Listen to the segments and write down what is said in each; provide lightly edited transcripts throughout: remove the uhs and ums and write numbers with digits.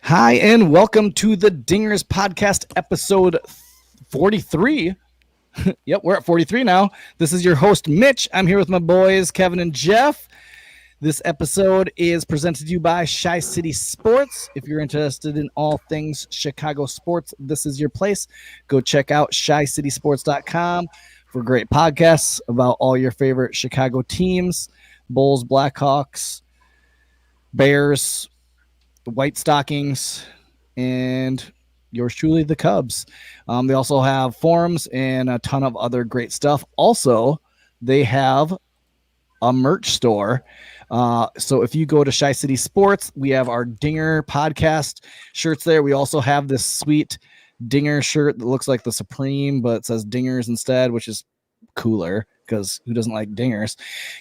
Hi, and welcome to the Dingers Podcast, episode 43. Yep, we're at 43 now. This is your host, Mitch. I'm here with my boys, Kevin and Jeff. This episode is presented to you by Shy City Sports. If you're interested in all things Chicago sports, this is your place. Go check out shycitysports.com for great podcasts about all your favorite Chicago teams, Bulls, Blackhawks, Bears, the White Stockings, and yours truly, the Cubs. They also have forums and a ton of other great stuff. Also, they have a merch store. So if you go to Shy City Sports, we have our Dinger podcast shirts there. We also have this sweet Dinger shirt that looks like the Supreme, but it says Dingers instead, which is cooler because who doesn't like Dingers?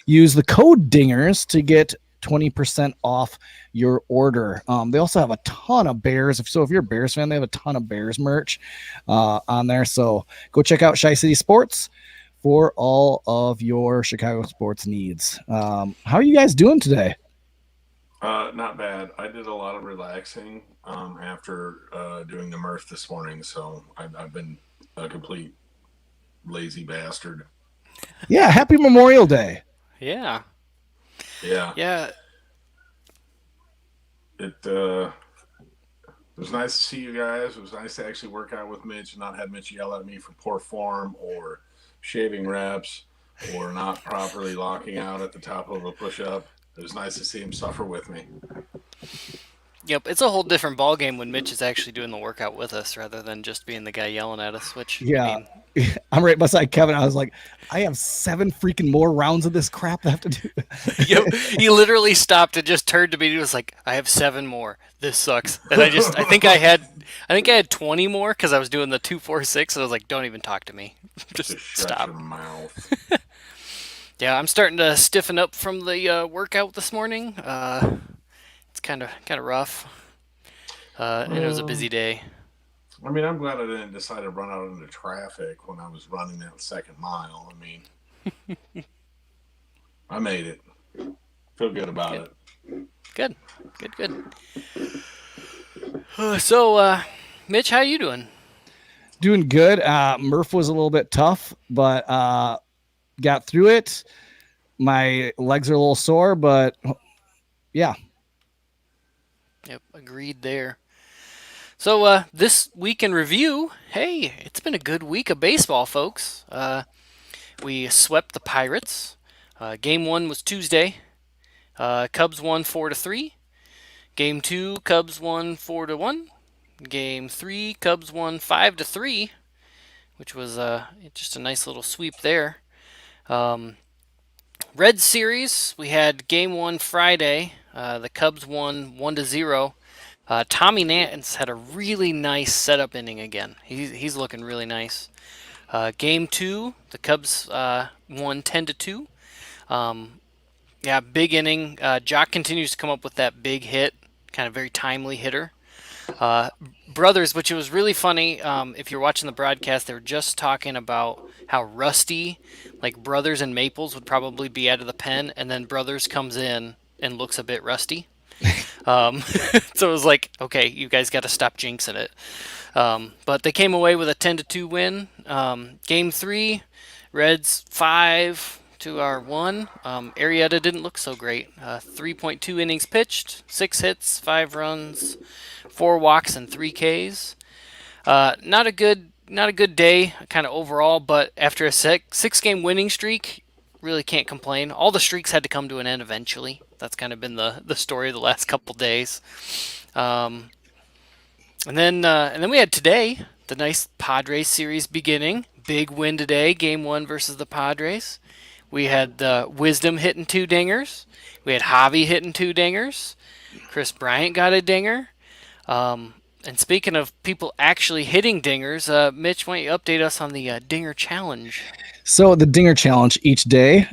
Use the code Dingers to get 20% off your order. They also have a ton of Bears. If you're a Bears fan, they have a ton of Bears merch on there. So go check out Shy City Sports for all of your Chicago sports needs. How are you guys doing today? Not bad. I did a lot of relaxing after doing the Murph this morning, so I've been a complete lazy bastard. Yeah, happy Memorial Day. Yeah. It was nice to see you guys. It was nice to actually work out with Mitch and not have Mitch yell at me for poor form or shaving reps or not properly locking out at the top of a push-up. It was nice to see him suffer with me. Yep, it's a whole different ballgame when Mitch is actually doing the workout with us rather than just being the guy yelling at us, which, yeah. I'm right beside Kevin. I was like, I have 7 freaking more rounds of this crap I have to do. He literally stopped and just turned to me and he was like, I have 7 more. This sucks. And I think I had 20 more because I was doing the 2-4-6. And I was like, don't even talk to me. Just stop. Your mouth. Yeah, I'm starting to stiffen up from the workout this morning. It's kind of rough. And it was a busy day. I mean, I'm glad I didn't decide to run out into traffic when I was running that second mile. I mean, I made it. Feel good about it. Good. So, Mitch, how you doing? Doing good. Murph was a little bit tough, but got through it. My legs are a little sore, but yeah. Yep, agreed there. So this week in review, hey, it's been a good week of baseball, folks. We swept the Pirates. Game 1 was Tuesday. Cubs won 4-3. Game 2, Cubs won 4-1. Game 3, Cubs won 5-3, which was just a nice little sweep there. Red Series, we had Game 1 Friday. The Cubs won 1-0. Tommy Nance had a really nice setup inning again. He's looking really nice. Game 2, the Cubs won 10-2. Big inning. Jock continues to come up with that big hit, kind of very timely hitter. Brothers, which it was really funny. If you're watching the broadcast, they were just talking about how rusty, like Brothers and Maples would probably be out of the pen, and then Brothers comes in and looks a bit rusty. So it was like, okay, you guys got to stop jinxing it. But they came away with a 10-2 win. Game 3, Reds 5 to our 1. Arrieta didn't look so great. 3.2 innings pitched, 6 hits, 5 runs, 4 walks, and 3 Ks. Not a good day, kind of overall. But after a 6-game winning streak, really can't complain. All the streaks had to come to an end eventually. That's kind of been the story of the last couple days. And then we had today, the nice Padres series beginning. Big win today, Game 1 versus the Padres. We had Wisdom hitting 2 dingers. We had Javi hitting 2 dingers. Chris Bryant got a dinger. And speaking of people actually hitting dingers, Mitch, why don't you update us on the Dinger Challenge? So the Dinger Challenge, each day,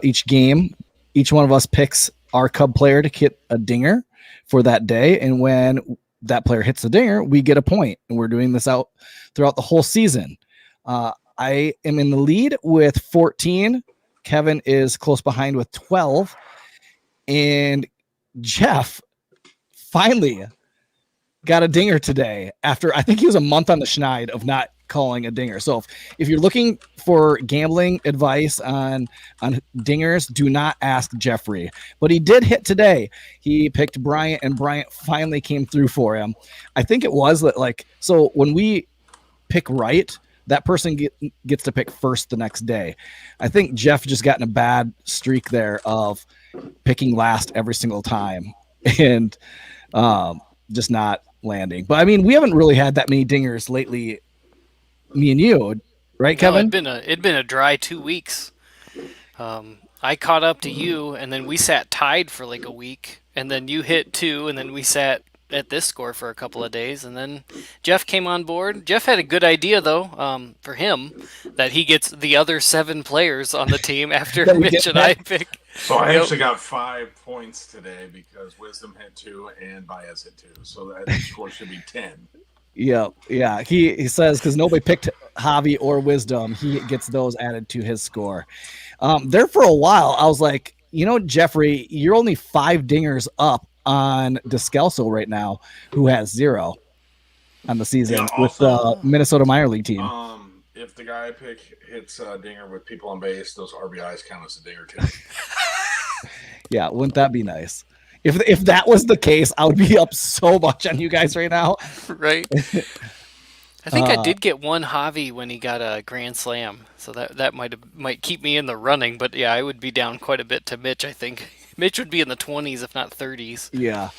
each game, each one of us picks our Cub player to hit a dinger for that day. And when that player hits the dinger, we get a point. And we're doing this out throughout the whole season. I am in the lead with 14. Kevin is close behind with 12. And Jeff finally got a dinger today after I think he was a month on the schneid of not calling a dinger. So if you're looking for gambling advice on dingers, do not ask Jeffrey. But he did hit today. He picked Bryant, and Bryant finally came through for him. I think it was like, so when we pick right, that person gets to pick first the next day. I think Jeff just got in a bad streak there of picking last every single time and just not landing. But I mean, we haven't really had that many dingers lately, me and you, right, Kevin? No, it'd been a dry 2 weeks. I caught up to you, and then we sat tied for like a week, and then you hit 2, and then we sat at this score for a couple of days, and then Jeff came on board. Jeff had a good idea though, for him, that he gets the other 7 players on the team after Mitch and I pick. So I actually got 5 points today because Wisdom hit 2 and Baez hit 2. So that score should be 10. Yeah. He says because nobody picked Javi or Wisdom, he gets those added to his score. There for a while, I was like, Jeffrey, you're only 5 dingers up on Descalso right now, who has 0 on the season with the Minnesota minor league team. If the guy I pick hits a dinger with people on base, those RBIs count as a dinger too. Yeah, wouldn't that be nice? If that was the case, I would be up so much on you guys right now. Right. I think I did get one Javi when he got a grand slam, so that might keep me in the running. But yeah, I would be down quite a bit to Mitch. I think Mitch would be in the 20s, if not 30s. Yeah.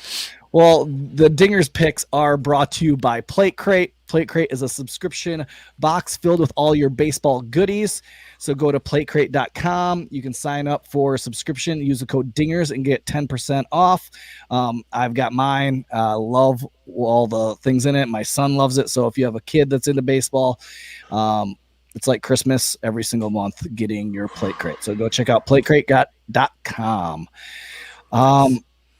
Well, the Dingers picks are brought to you by Plate Crate. Plate Crate is a subscription box filled with all your baseball goodies. So go to platecrate.com. You can sign up for a subscription, use the code DINGERS, and get 10% off. I've got mine. Love all the things in it. My son loves it. So if you have a kid that's into baseball, it's like Christmas every single month getting your Plate Crate. So go check out platecrate.com.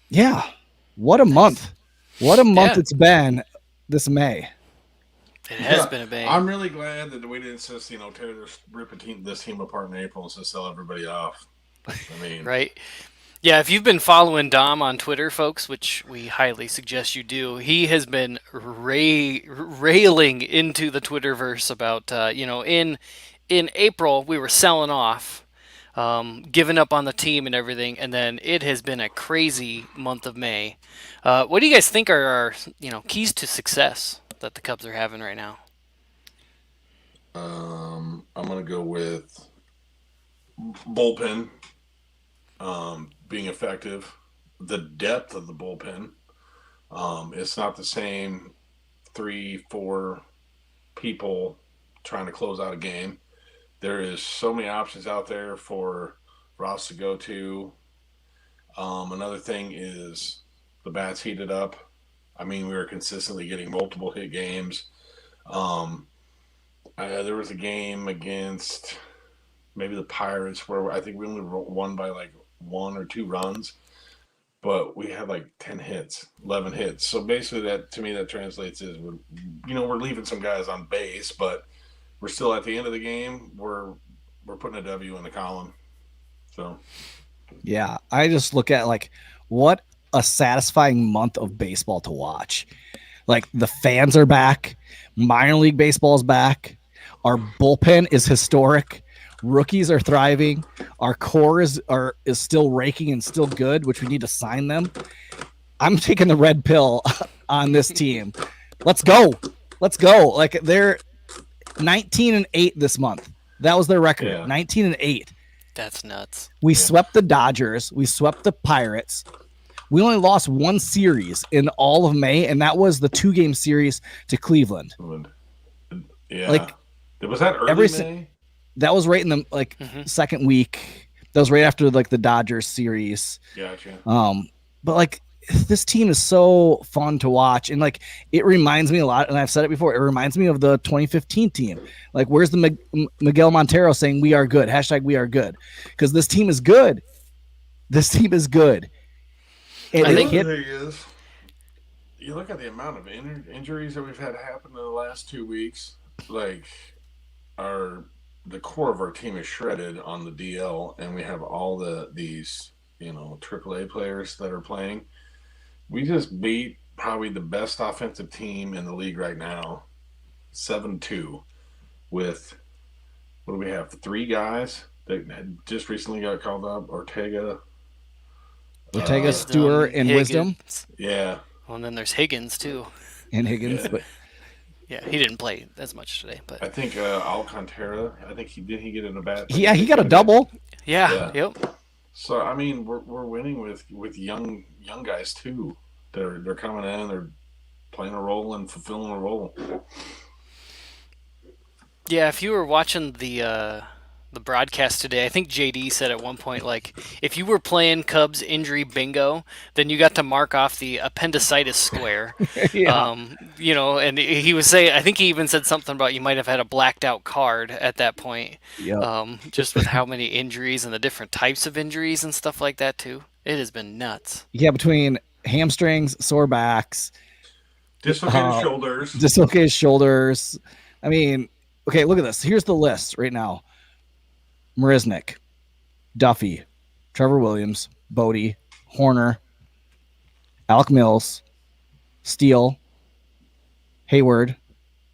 Yeah. What a month. What a month it's been this May. It has been a bang. I'm really glad that we didn't just, rip this team apart in April and just sell everybody off. I mean, right. Yeah, if you've been following Dom on Twitter, folks, which we highly suggest you do, he has been railing into the Twitterverse about, in April we were selling off, giving up on the team and everything, and then it has been a crazy month of May. What do you guys think are our, keys to success that the Cubs are having right now? I'm going to go with bullpen being effective, the depth of the bullpen. It's not the same 3-4 people trying to close out a game. There is so many options out there for Ross to go to. Another thing is the bats heated up. I mean, we were consistently getting multiple hit games. There was a game against maybe the Pirates where I think we only won by like 1 or 2 runs, but we had like 10 hits, 11 hits. So basically that, to me, that translates is we're leaving some guys on base, but we're still at the end of the game. We're putting a W in the column. So, yeah, I just look at like what a satisfying month of baseball to watch. Like the fans are back, minor league baseball is back, our bullpen is historic, rookies are thriving, our core is still raking and still good, which we need to sign them. I'm taking the red pill on this team. Let's go. Like they're 19-8 this month. That was their record. Yeah. 19-8. That's nuts. We swept the Dodgers. We swept the Pirates. We only lost 1 series in all of May, and that was the 2-game series to Cleveland. Yeah. Like, was that early May? That was right in the second week. That was right after like the Dodgers series. Gotcha. But like this team is so fun to watch, and like it reminds me a lot. And I've said it before. It reminds me of the 2015 team. Like, where's the Miguel Montero saying "We are good"? #We are good, because this team is good. This team is good. And the thing is, you look at the amount of injuries that we've had happen in the last 2 weeks. Like, the core of our team is shredded on the DL, and we have all these AAA players that are playing. We just beat probably the best offensive team in the league right now, 7-2, with what do we have? 3 guys that had just recently got called up. Ortega. Stewart, and Wisdom. Yeah. Well, and then there's Higgins too. And Higgins, Yeah. but Yeah, he didn't play as much today, but I think Alcantara. I think he get in a bat. yeah, he got a double. yeah. Yep. So I mean, we're winning with young guys too. They're coming in. They're playing a role and fulfilling a role. Yeah, if you were watching the broadcast today, I think JD said at one point, like, if you were playing Cubs injury bingo, then you got to mark off the appendicitis square. Yeah. And he was saying, I think he even said something about you might have had a blacked out card at that point. Yep. Just with how many injuries and the different types of injuries and stuff like that too. It has been nuts. Yeah, between hamstrings, sore backs, dislocated shoulders. I mean, okay, look at this. Here's the list right now. Marisnik, Duffy, Trevor Williams, Bodie, Horner, Alec Mills, Steele, Hayward,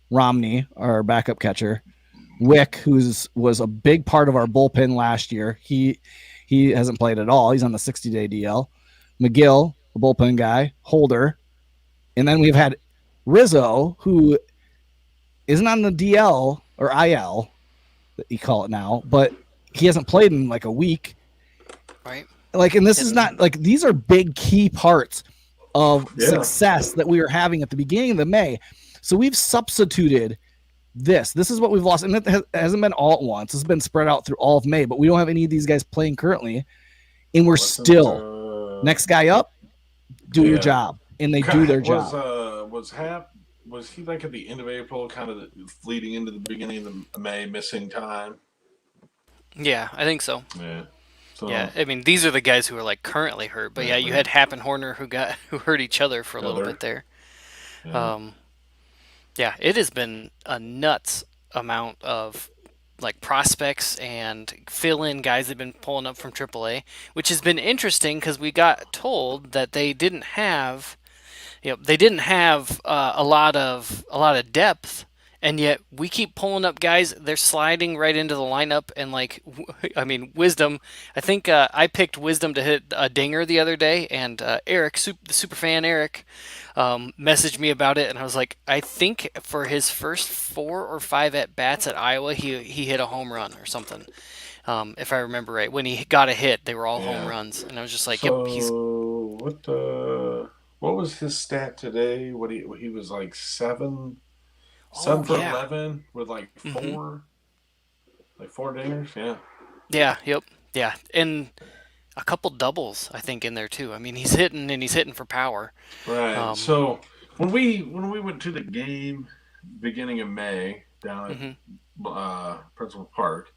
Romney, our backup catcher, Wick, was a big part of our bullpen last year. He hasn't played at all. He's on the 60-day DL. McGill, the bullpen guy, Holder, and then we've had Rizzo, who isn't on the DL or IL, that you call it now, but he hasn't played in like a week. Right. Like, and this is not like, these are big key parts of success that we were having at the beginning of the May. So we've substituted this. This is what we've lost. And it hasn't been all at once. It's been spread out through all of May, but we don't have any of these guys playing currently. And we're still next guy up, do your job. And they do their job. Was he like at the end of April, kind of leading into the beginning of May, missing time? Yeah, I think so. Yeah. So, yeah, I mean, these are the guys who are like currently hurt, but yeah, you had Happ and Horner who hurt each other for a little bit there. Yeah, it has been a nuts amount of like prospects and fill-in guys that have been pulling up from AAA, which has been interesting because we got told that they didn't have, a lot of depth. And yet we keep pulling up guys. They're sliding right into the lineup. And Wisdom. I think I picked Wisdom to hit a dinger the other day. And Eric, the super fan Eric, messaged me about it. And I was like, I think for his first 4 or 5 at bats at Iowa, he hit a home run or something. If I remember right, when he got a hit, they were all home runs. And I was just like, so, yep, he's. What was his stat today? He was like 7 for 11 with like 4 dingers. Yeah. Yep. Yeah. And a couple doubles, I think, in there too. I mean, he's hitting for power. Right. So when we went to the game beginning of May down at Principal Park,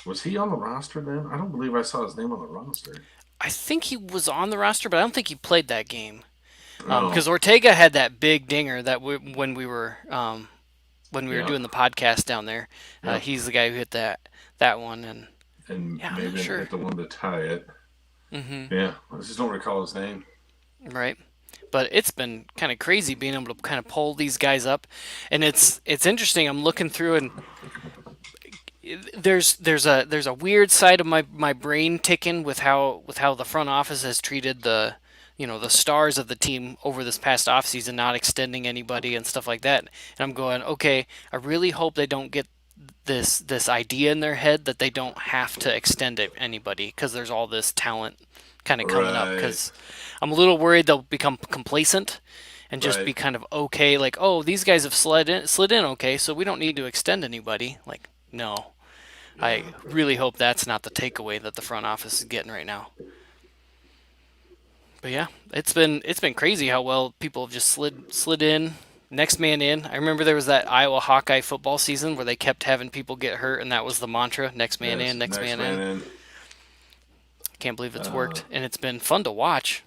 was he on the roster then? I don't believe I saw his name on the roster. I think he was on the roster, but I don't think he played that game. Because Ortega had that big dinger that when we were doing the podcast down there. He's the guy who hit that one, and maybe hit the one to tie it. Yeah, I just don't recall his name. Right, but it's been kind of crazy being able to kind of pull these guys up, and it's interesting. I'm looking through and. There's a weird side of my brain ticking with how the front office has treated the stars of the team over this past offseason, not extending anybody and stuff like that. And I'm going, okay, I really hope they don't get this idea in their head that they don't have to extend anybody because there's all this talent kind of coming up. Because I'm a little worried they'll become complacent and just be kind of okay, like, oh, these guys have slid in okay, so we don't need to extend anybody. Like, no. I really hope that's not the takeaway that the front office is getting right now. But yeah, it's been crazy how well people have just slid in, next man in. I remember there was that Iowa Hawkeye football season where they kept having people get hurt, and that was the mantra: next man in, next man in. Can't believe it's worked, and it's been fun to watch.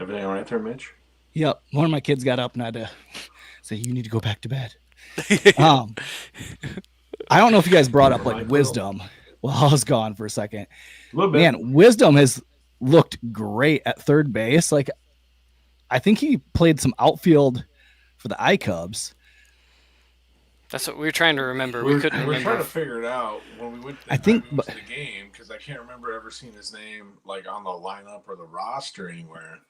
Everything all right there, Mitch? Yep. One of my kids got up and I had to say, "You need to go back to bed." I don't know if you guys brought up like Wisdom while I was gone for a second. A little bit. Man, Wisdom has looked great at third base. Like, I think he played some outfield for the I-Cubs. That's what we were trying to remember. We We're couldn't we're trying remember. to figure it out when we went. I The time think, we went to the game because I can't remember ever seeing his name like on the lineup or the roster anywhere.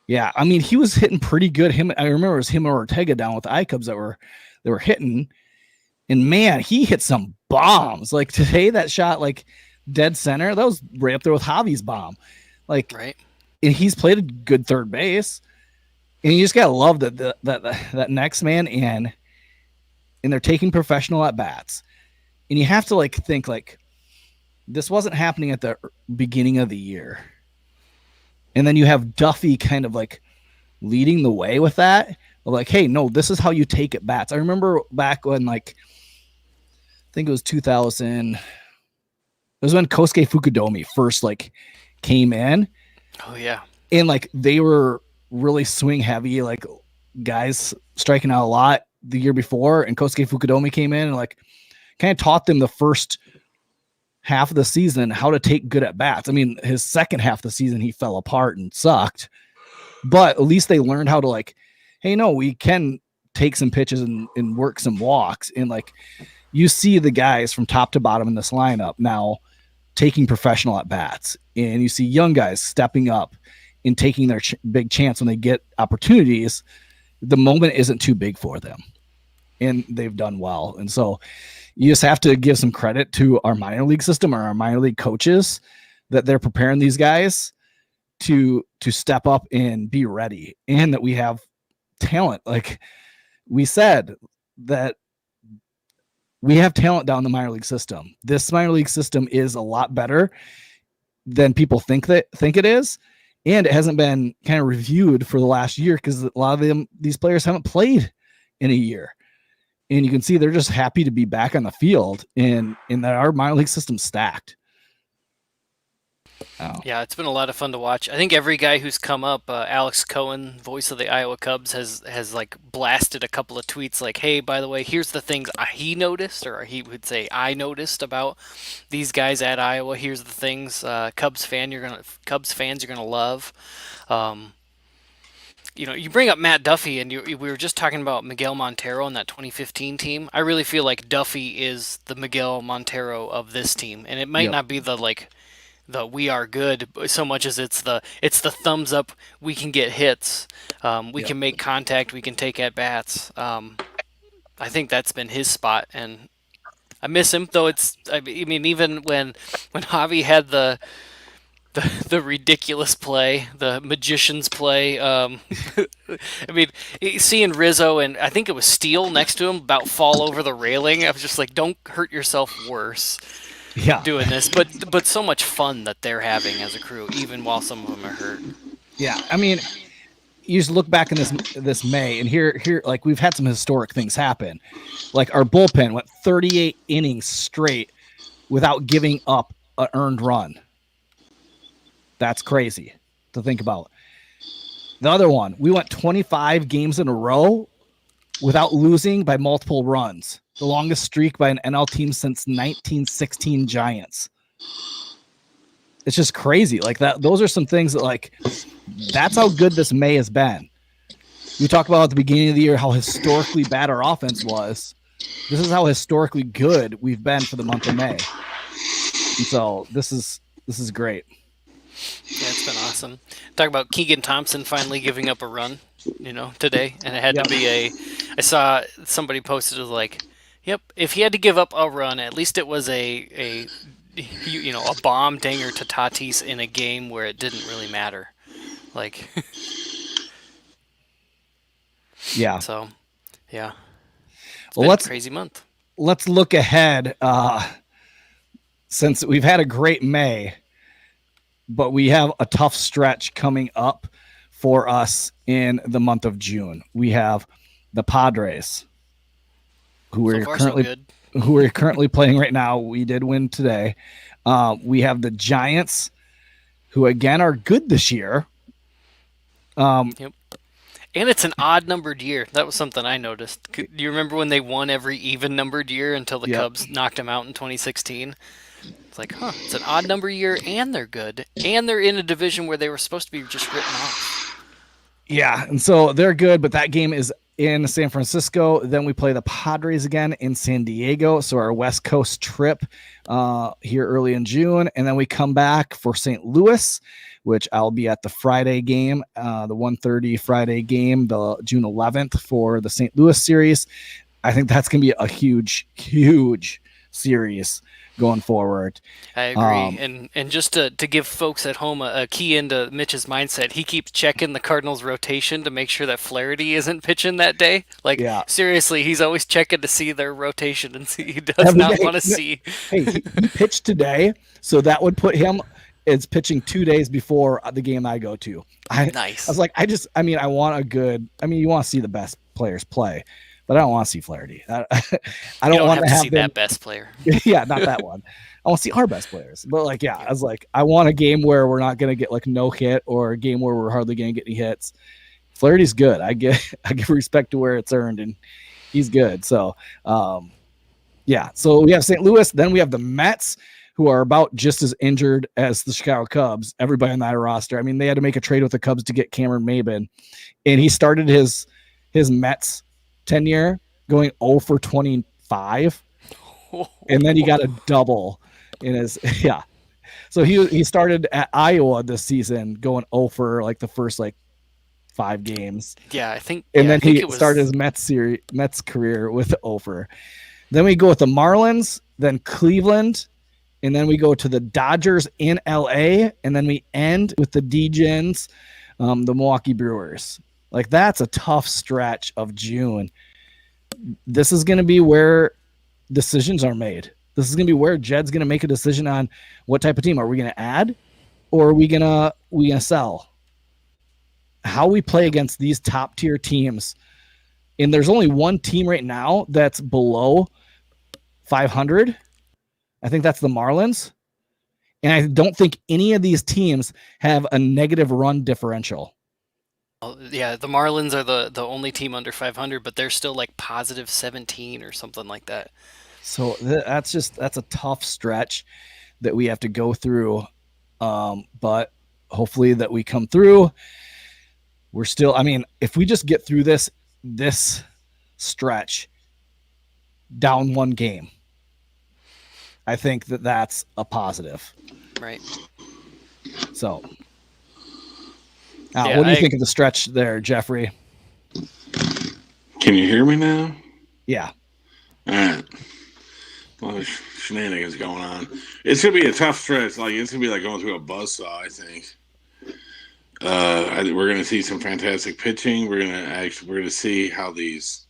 yeah, I mean, he was hitting pretty good. I remember it was him or Ortega down with the I-Cubs that were hitting. And man, he hit some bombs. Like today, that shot like dead center, that was right up there with Javi's bomb. Like, Right. and he's played a good third base. And you just gotta love that next man in, and they're taking professional at bats. And you have to like think like this wasn't happening at the beginning of the year. And then you have Duffy kind of like leading the way with that. Like, hey, no, this is how you take at bats. I remember back when like I think it was 2000. It was when Kosuke Fukudomi first like came in. Oh yeah. And like they were really swing heavy, like guys striking out a lot the year before. And Kosuke Fukudomi came in and like kind of taught them the first half of the season how to take good at bats. I mean, his second half of the season he fell apart and sucked, but at least they learned how to like, hey, no, we can take some pitches and work some walks. And like you see the guys from top to bottom in this lineup now taking professional at bats, and you see young guys stepping up and taking their big chance when they get opportunities. The moment isn't too big for them, and they've done well. And so you just have to give some credit to our minor league system or our minor league coaches that they're preparing these guys to step up and be ready, and that we have talent. Like we said, that we have talent down the minor league system. This minor league system is a lot better than people think it is. And it hasn't been kind of reviewed for the last year because a lot of these players haven't played in a year. And you can see they're just happy to be back on the field, and that our minor league system's stacked. Oh. Yeah, it's been a lot of fun to watch. I think every guy who's come up, Alex Cohen, voice of the Iowa Cubs, has like blasted a couple of tweets like, "Hey, by the way, here's the things he noticed," or he would say, "I noticed about these guys at Iowa. Here's the things Cubs fans are gonna love." You bring up Matt Duffy, and we were just talking about Miguel Montero in that 2015 team. I really feel like Duffy is the Miguel Montero of this team, and it might not be the we are good so much as it's the thumbs up. We can get hits, we can make contact, we can take at bats. I think that's been his spot, and I miss him though. I mean, even when Javi had the ridiculous play, the magician's play. I mean, seeing Rizzo and I think it was Steele next to him about fall over the railing. I was just like, don't hurt yourself worse. Doing this, but so much fun that they're having as a crew, even while some of them are hurt. Yeah, I mean, you just look back in this May, and here, like we've had some historic things happen. Like our bullpen went 38 innings straight without giving up an earned run. That's crazy to think about. The other one, we went 25 games in a row without losing by multiple runs. The longest streak by an NL team since 1916 Giants. It's just crazy. Like that. Those are some things that like, that's how good this May has been. We talked about at the beginning of the year how historically bad our offense was. This is how historically good we've been for the month of May. And so this is great. Yeah, it's been awesome. Talk about Keegan Thompson finally giving up a run, today, and it had to be I saw somebody posted it like, yep, if he had to give up a run, at least it was a bomb dinger to Tatis in a game where it didn't really matter. Like, yeah. So, yeah. Well, a crazy month. Let's look ahead. Since we've had a great May, but we have a tough stretch coming up for us in the month of June. We have the Padres, who are currently playing right now. We did win today. We have the Giants, who again are good this year. Yep. And it's an odd numbered year. That was something I noticed. Do you remember when they won every even numbered year until the Cubs knocked them out in 2016? It's like, it's an odd number year, and they're good, and they're in a division where they were supposed to be just written off. Yeah, and so they're good, but that game is in San Francisco. Then we play the Padres again in San Diego. So our West Coast trip here early in June, and then we come back for St. Louis, which I'll be at the Friday game, the 1:30 Friday game, the June 11th for the St. Louis series. I think that's going to be a huge, huge series going forward. I agree. And just to give folks at home a key into Mitch's mindset, he keeps checking the Cardinals rotation to make sure that Flaherty isn't pitching that day. Like, seriously, he's always checking to see their rotation and see he does not want to see. Hey, he pitched today, so that would put him as pitching 2 days before the game I go to. Nice. I was like, I want a good, you want to see the best players play, but I don't want to see Flaherty. I don't want to see that best player. Yeah, not that one. I want to see our best players. But I was like, I want a game where we're not going to get like no hit, or a game where we're hardly going to get any hits. Flaherty's good. I give respect to where it's earned, and he's good. So, So we have St. Louis. Then we have the Mets, who are about just as injured as the Chicago Cubs. Everybody on that roster. They had to make a trade with the Cubs to get Cameron Maybin, and he started his Mets tenure going 0 for 25, and then he got a double in his So he started at Iowa this season going 0 for like the first 5 games. Yeah, I think. And then he started his Mets career with 0 for. Then we go with the Marlins, then Cleveland, and then we go to the Dodgers in LA, and then we end with the D-Gens, the Milwaukee Brewers. That's a tough stretch of June. This is going to be where decisions are made. This is going to be where Jed's going to make a decision on what type of team. Are we going to add, or are we going to sell? How we play against these top tier teams. And there's only one team right now that's below 500. I think that's the Marlins. And I don't think any of these teams have a negative run differential. Yeah, the Marlins are the only team under 500, but they're still positive 17 or something like that. So that's a tough stretch that we have to go through. But hopefully that we come through. We're still, if we just get through this stretch down one game, I think that's a positive. Right. So, what do you think of the stretch there, Jeffrey? Can you hear me now? Yeah. All right. Well, there's shenanigans going on. It's gonna be a tough stretch. It's gonna be like going through a buzzsaw, I think. We're gonna see some fantastic pitching. We're gonna see how these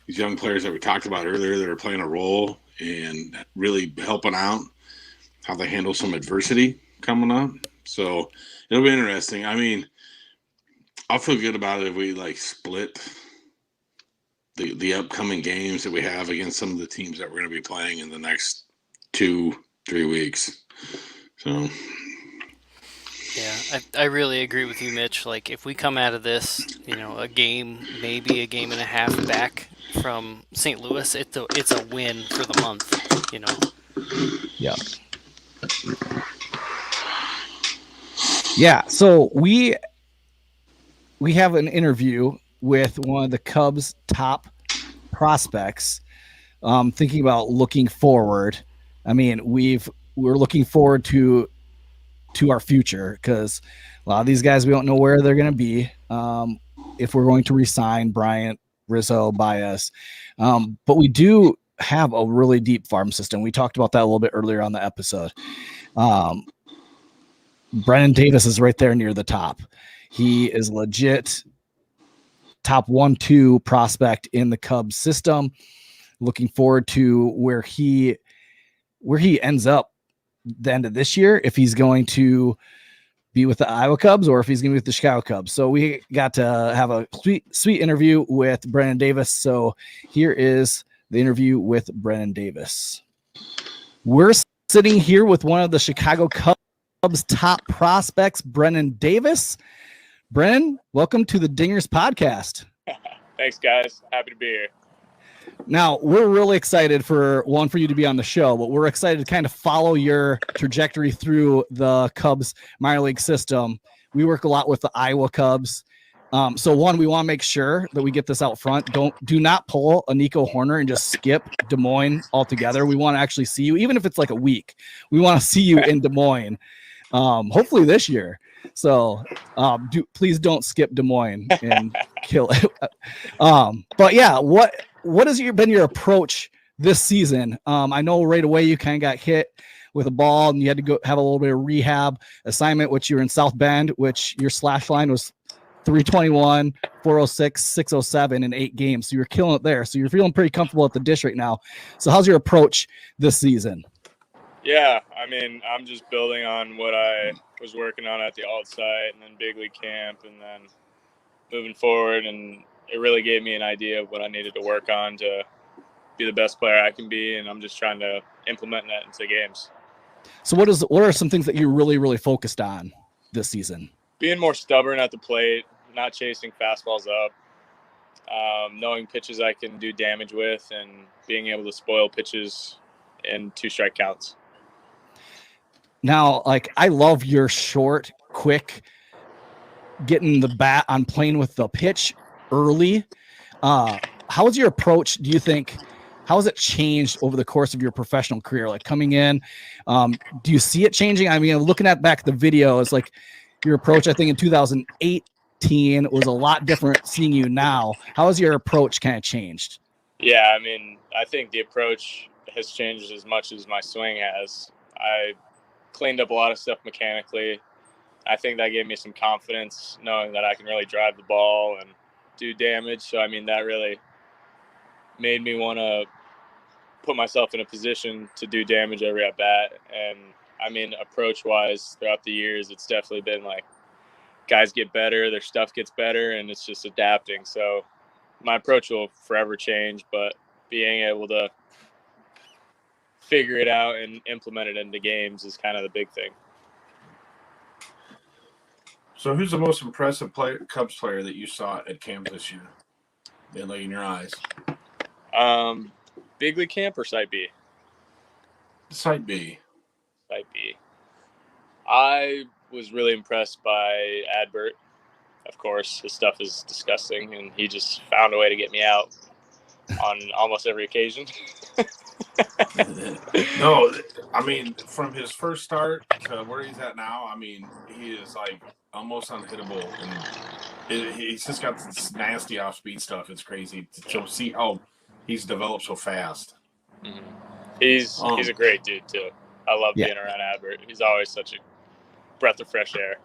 young players that we talked about earlier that are playing a role and really helping out, how they handle some adversity coming up. So it'll be interesting. I'll feel good about it if we split the upcoming games that we have against some of the teams that we're going to be playing in the next 2-3 weeks. So, yeah, I really agree with you, Mitch. If we come out of this, a game, maybe a game and a half back from St. Louis, it's a win for the month. Yeah. Yeah. So we have an interview with one of the Cubs' top prospects, thinking about looking forward. We're looking forward to our future, because a lot of these guys, we don't know where they're going to be, if we're going to re-sign Bryant, Rizzo, Baez. But we do have a really deep farm system. We talked about that a little bit earlier on the episode. Brennen Davis is right there near the top. He is legit top 1-2 prospect in the Cubs system. Looking forward to where he ends up the end of this year, if he's going to be with the Iowa Cubs or if he's going to be with the Chicago Cubs. So we got to have a sweet interview with Brennen Davis. So here is the interview with Brennen Davis. We're sitting here with one of the Chicago Cubs top prospects, Brennen Davis. Brennen, welcome to the Dingers podcast. Thanks, guys. Happy to be here. Now, we're really excited for you to be on the show, but we're excited to kind of follow your trajectory through the Cubs minor league system. We work a lot with the Iowa Cubs, So one, we want to make sure that we get this out front. Do not pull a Nico Horner and just skip Des Moines altogether. We want to actually see you, even if it's like a week. We want to see you in Des Moines, hopefully this year. So please don't skip Des Moines and kill it. But yeah, what has been your approach this season? I know right away you kind of got hit with a ball and you had to go have a little bit of rehab assignment, which you were in South Bend, which your slash line was 321, 406, 607 in 8 games. So you're killing it there. So you're feeling pretty comfortable at the dish right now. So how's your approach this season? Yeah, I mean, I'm just building on what I was working on at the alt site and then big league camp and then moving forward. And it really gave me an idea of what I needed to work on to be the best player I can be. And I'm just trying to implement that into games. So what are some things that you're really, really focused on this season? Being more stubborn at the plate, not chasing fastballs up, knowing pitches I can do damage with, and being able to spoil pitches in 2 strike counts. Now, like, I love your short, quick, getting the bat on playing with the pitch early. How is your approach, do you think? How has it changed over the course of your professional career? Like coming in, do you see it changing? I mean, looking at back the video, it's like your approach, I think in 2018 was a lot different seeing you now. How has your approach kind of changed? Yeah, I mean, I think the approach has changed as much as my swing has. I cleaned up a lot of stuff mechanically. I think that gave me some confidence knowing that I can really drive the ball and do damage. So, I mean, that really made me want to put myself in a position to do damage every at bat. And I mean, approach wise throughout the years, it's definitely been like guys get better, their stuff gets better, and it's just adapting. So my approach will forever change, but being able to figure it out and implement it into games is kind of the big thing. So who's the most impressive Cubs player that you saw at camp this year? They lay in your eyes. Big league camp or Site B? Site B. Site B. I was really impressed by Adbert. Of course, his stuff is disgusting, and he just found a way to get me out on almost every occasion. No, I mean, from his first start to where he's at now, I mean, he is like almost unhittable, and he's just got this nasty off-speed stuff. It's crazy to see how he's developed so fast. Mm-hmm. He's a great dude too. I love being around Adbert. He's always such a breath of fresh air.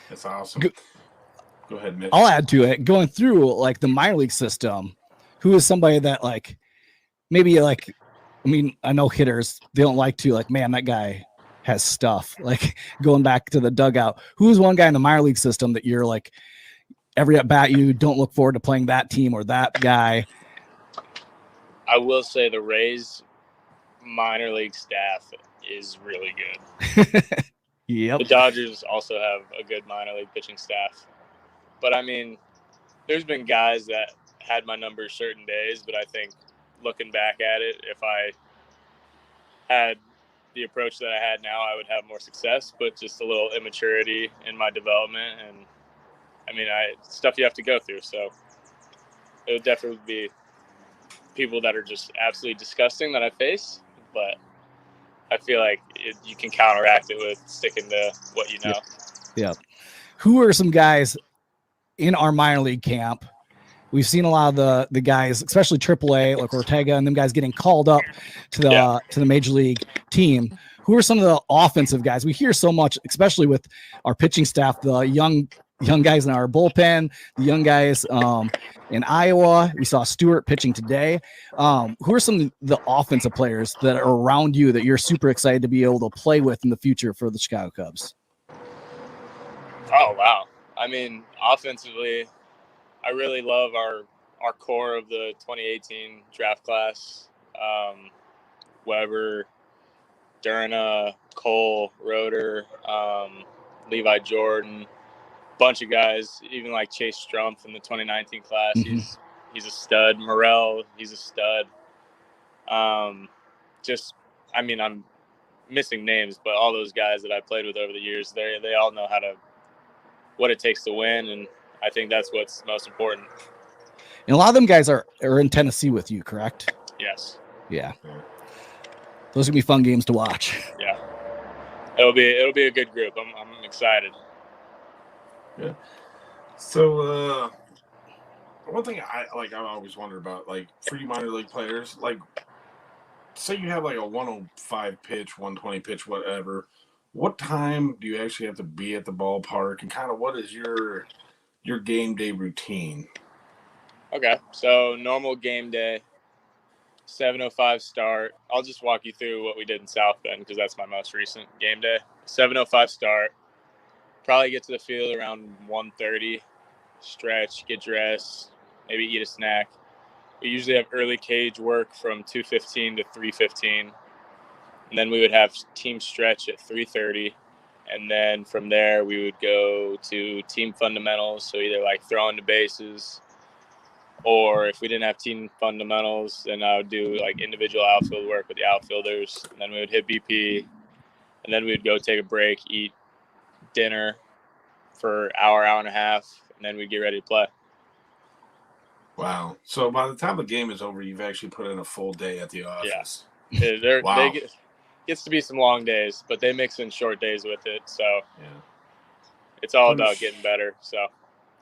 That's awesome. Go ahead, Mitch. I'll add to it. Going through like the minor league system, who is somebody that like maybe like, I mean, I know hitters, they don't like to like, man, that guy has stuff. Like going back to the dugout, who's one guy in the minor league system that you're like every at bat you don't look forward to playing that team or that guy? I will say the Rays minor league staff is really good. Yep. The Dodgers also have a good minor league pitching staff. But I mean, there's been guys that had my numbers certain days, but I think looking back at it, if I had the approach that I had now, I would have more success, but just a little immaturity in my development. And I mean, stuff you have to go through. So it would definitely be people that are just absolutely disgusting that I face, but I feel like you can counteract it with sticking to what you know. Yeah. Who are some guys in our minor league camp? We've seen a lot of the guys, especially AAA, like Ortega and them guys getting called up to the major league team. Who are some of the offensive guys? We hear so much, especially with our pitching staff, the young guys in our bullpen, the young guys in Iowa. We saw Stewart pitching today. Who are some of the offensive players that are around you that you're super excited to be able to play with in the future for the Chicago Cubs? Oh, wow. I mean, offensively, I really love our core of the 2018 draft class. Weber, Durna, Cole, Roeder, Levi Jordan, bunch of guys, even like Chase Strumpf in the 2019 class. Mm-hmm. He's a stud. Morel, he's a stud. I mean, I'm missing names, but all those guys that I played with over the years, they all know how to what it takes to win, and I think that's what's most important. And a lot of them guys are in Tennessee with you, correct? Yes. Yeah. Those are gonna be fun games to watch. Yeah. It'll be a good group. I'm excited. Yeah. So one thing I always wonder about, like, for you minor league players, like, say you have like a 105 pitch, 120 pitch, whatever. What time do you actually have to be at the ballpark, and kind of what is your game day routine? Okay. So normal game day, 7:05 start. I'll just walk you through what we did in South Bend because that's my most recent game day. 7:05 start. Probably get to the field around 1:30. Stretch, get dressed, maybe eat a snack. We usually have early cage work from 2:15 to 3:15, and then we would have team stretch at 3:30, and then from there we would go to team fundamentals. So either like throwing the bases, or if we didn't have team fundamentals, then I would do like individual outfield work with the outfielders, and then we would hit BP, and then we would go take a break, eat dinner for hour and a half, and then we'd get ready to play. Wow. So by the time the game is over, you've actually put in a full day at the office. Yeah. Wow. Gets to be some long days, but they mix in short days with it. So Yeah. it's all about getting better.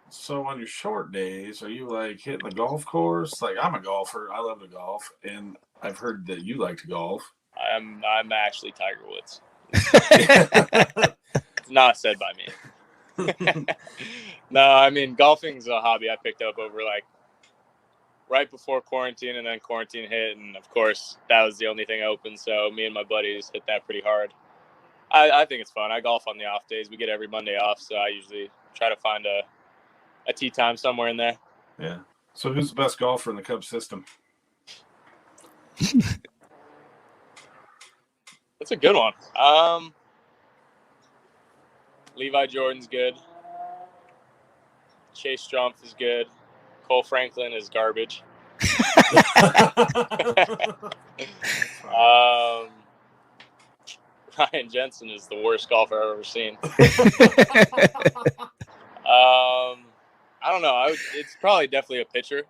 So on your short days, are you like hitting the golf course? Like, I'm a golfer. I love to golf, and I've heard that you like to golf. I'm actually Tiger Woods. It's not said by me. No, I mean, golfing's a hobby I picked up over like right before quarantine, and then quarantine hit, and of course that was the only thing open. So me and my buddies hit that pretty hard. I think it's fun. I golf on the off days. We get every Monday off, so I usually try to find a tee time somewhere in there. Yeah. So who's the best golfer in the Cubs system? That's a good one. Levi Jordan's good. Chase Strumpf is good. Cole Franklin is garbage. Ryan Jensen is the worst golfer I've ever seen. I don't know. It's probably definitely a pitcher,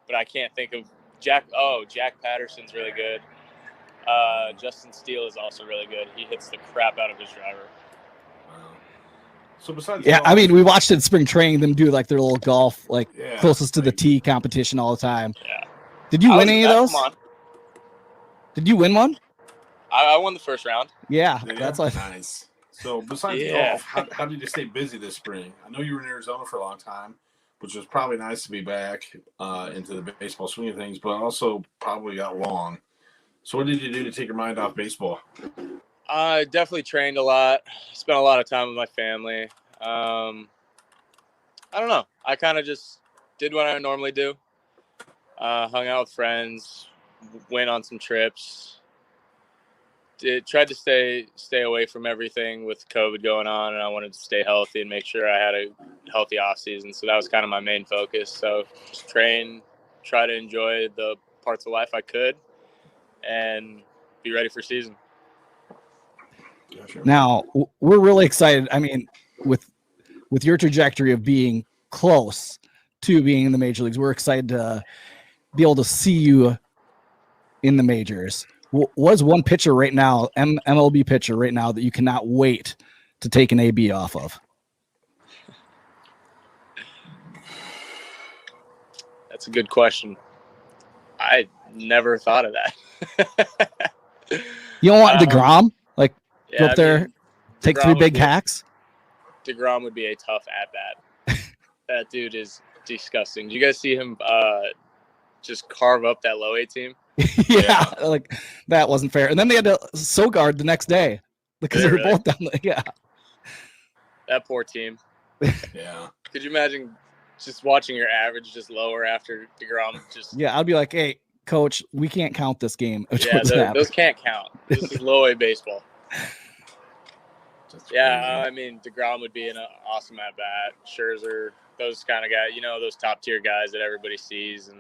but I can't think of Jack. Oh, Jack Patterson's really good. Justin Steele is also really good. He hits the crap out of his driver. Wow. So besides, Yeah, golf, I mean, we watched in spring training them do like their little golf, like Yeah, closest to the like- tee competition all the time. Yeah. Did you I win was any at of that. those? Come on. Did you win one? I won the first round. Yeah, Yeah, that's like nice. So besides Yeah. golf, how did you stay busy this spring? I know you were in Arizona for a long time, which was probably nice to be back into the baseball swing of things, but also probably got long. So what did you do to take your mind off baseball? I definitely trained a lot. Spent a lot of time with my family. I don't know. I kind of just did what I normally do. Hung out with friends, went on some trips. Tried to stay away from everything with COVID going on, and I wanted to stay healthy and make sure I had a healthy off season. So that was kind of my main focus. So just train, try to enjoy the parts of life I could, and be ready for season. now we're really excited. I mean, with your trajectory of being close to being in the major leagues, we're excited to be able to see you in the majors. Was one pitcher right now, MLB pitcher right now, that you cannot wait to take an AB off of? That's a good question. I never thought of that. You don't want DeGrom? Like, go up there, take DeGrom 3 would big be- hacks? DeGrom would be a tough at-bat. That dude is disgusting. Did you guys see him just carve up that low A team? Yeah, like that wasn't fair. And then they had to Sogard the next day because Did they were they really? both down there. Yeah. That poor team. Yeah. Could you imagine just watching your average just lower after DeGrom? Just Yeah, I'd be like, hey, coach, we can't count this game. those can't count. This is low A baseball. That's Yeah, crazy. I mean, DeGrom would be an awesome at bat. Scherzer, those kind of guys, those top tier guys that everybody sees, and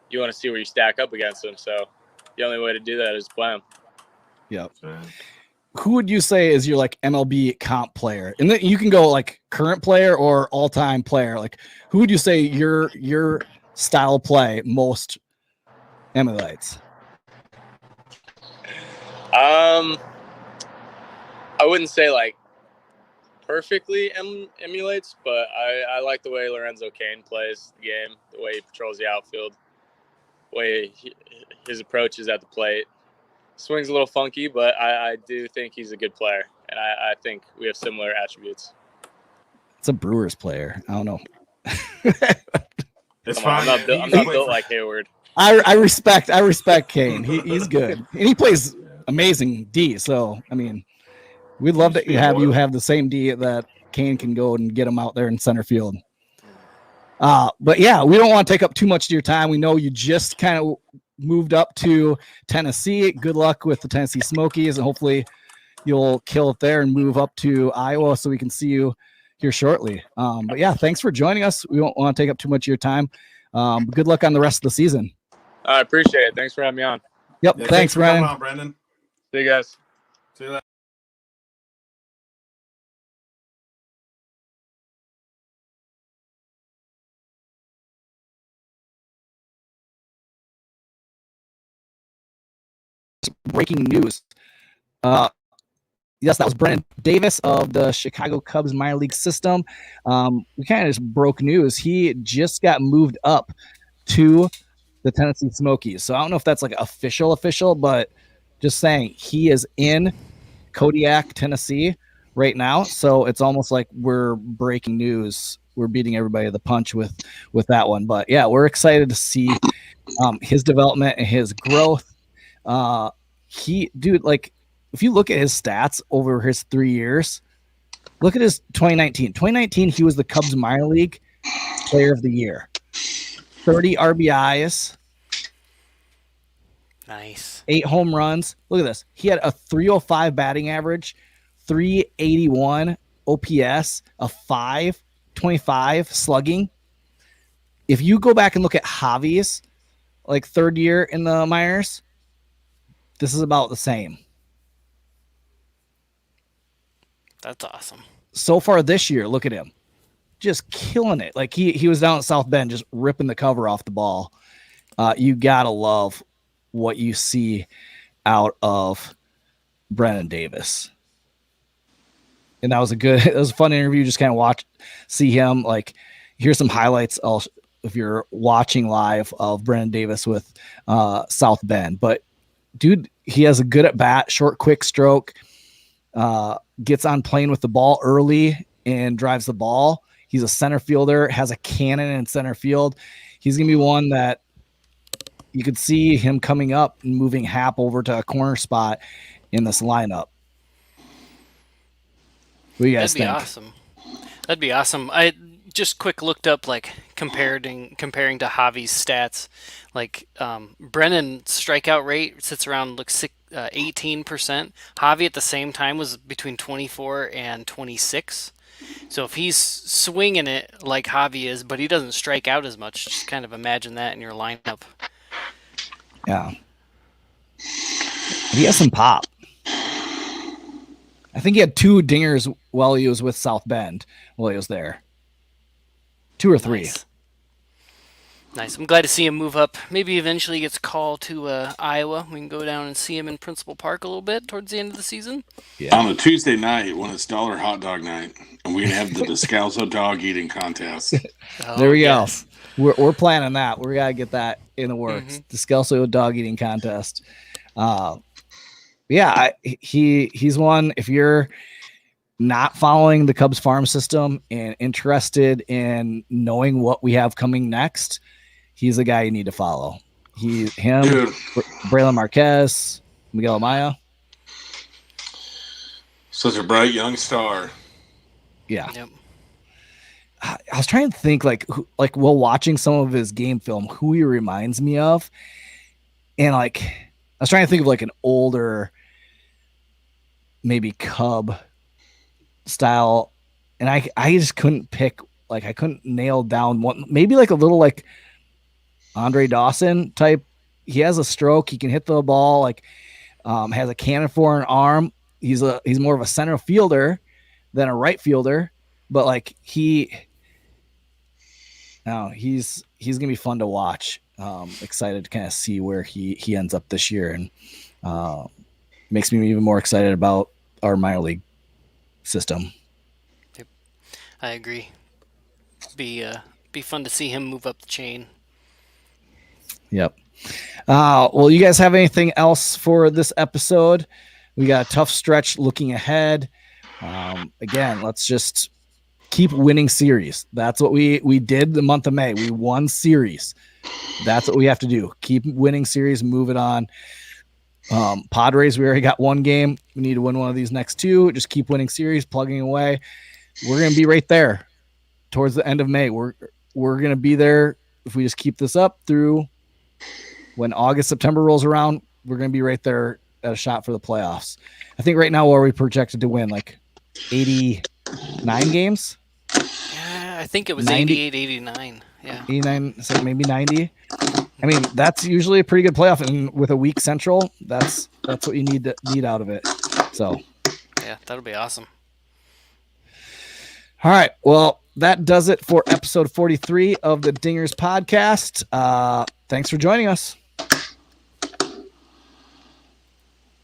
you want to see where you stack up against them. So the only way to do that is play them. Yep. Yeah. who would you say is your like MLB comp player? And then you can go like current player or all-time player. Like who would you say your style of play most emulates? I wouldn't say like perfectly emulates, but I like the way Lorenzo Cain plays the game, the way he patrols the outfield, the way his approach is at the plate. Swing's a little funky, but I do think he's a good player, and I think we have similar attributes. It's a Brewers player. I don't know. It's Come on, fine. I'm not built like Hayward. I respect Kane. He's good. And he plays amazing D. So I mean, we'd love to have you have the same D that Kane can go and get him out there in center field. But yeah, we don't want to take up too much of your time. We know you just kind of moved up to Tennessee. Good luck with the Tennessee Smokies, and hopefully you'll kill it there and move up to Iowa so we can see you here shortly. But yeah, thanks for joining us. We don't want to take up too much of your time. Good luck on the rest of the season. I appreciate it. Thanks for having me on. Yep. Yeah, thanks, for coming Brennen. on, Brennen. See you guys. See you later. Breaking news. Yes, that was Brennen Davis of the Chicago Cubs minor league system. We kind of just broke news. He just got moved up to the Tennessee Smokies. So I don't know if that's like official, but just saying he is in Kodiak, Tennessee right now. So it's almost like we're breaking news. We're beating everybody to the punch with that one. But yeah, we're excited to see his development and his growth. Like if you look at his stats over his 3 years, look at his 2019. 2019, he was the Cubs minor league player of the year. 30 RBIs. Nice. 8 home runs. Look at this. He had a 305 batting average, 381 OPS, a 525 slugging. If you go back and look at Javi's like third year in the minors, this is about the same. That's awesome. So far this year, look at him. Just killing it. Like he was down at South Bend just ripping the cover off the ball. You gotta love what you see out of Brennen Davis. And that was a fun interview. Just kind of see him. Like, here's some highlights if you're watching live of Brennen Davis with South Bend. But dude, he has a good at bat, short, quick stroke, gets on plane with the ball early and drives the ball. He's a center fielder, has a cannon in center field. He's going to be one that you could see him coming up and moving Hap over to a corner spot in this lineup. What do you guys think? That'd be awesome. I just quick looked up like comparing to Javi's stats. Like Brennan's strikeout rate sits around 18%. Javi at the same time was between 24 and 26. So if he's swinging it like Javi is, but he doesn't strike out as much, just kind of imagine that in your lineup. Yeah. He has some pop. I think he had 2 dingers while he was with South Bend while he was there. 2 or 3. Nice. I'm glad to see him move up. Maybe eventually he gets called to Iowa. We can go down and see him in Principal Park a little bit towards the end of the season. Yeah. On a Tuesday night when it's dollar hot dog night, and we have the Descalzo dog eating contest. There we go. We're planning that. We gotta get that in the works. Descalzo dog eating contest. He's one. If you're not following the Cubs farm system and interested in knowing what we have coming next, he's the guy you need to follow. Dude. Braylon Marquez, Miguel Amaya. Such a bright young star. Yeah. Yep. I was trying to think while watching some of his game film, who he reminds me of. And I was trying to think of an older, maybe Cub style. And I just couldn't pick, I couldn't nail down one, maybe a little Andre Dawson type. He has a stroke. He can hit the ball, has a cannon for an arm. he's more of a center fielder than a right fielder, but like he's gonna be fun to watch. Excited to kind of see where he ends up this year, and makes me even more excited about our minor league system. Yep. I agree. Be fun to see him move up the chain. Yep. Well, you guys have anything else for this episode? We got a tough stretch looking ahead. Again, let's just keep winning series. That's what we did the month of May. We won series. That's what we have to do. Keep winning series, move it on. Padres, we already got one game. We need to win one of these next two. Just keep winning series, plugging away. We're going to be right there towards the end of May. We're going to be there if we just keep this up through when August, September rolls around. We're going to be right there at a shot for the playoffs. I think right now, where we projected to win, like 89 games. Yeah, I think it was 90, 88, 89. Yeah, 89, so maybe 90. I mean, that's usually a pretty good playoff, and with a weak Central, that's what you need out of it. So, yeah, that'll be awesome. All right, well, that does it for episode 43 of the Dingers podcast. Thanks for joining us.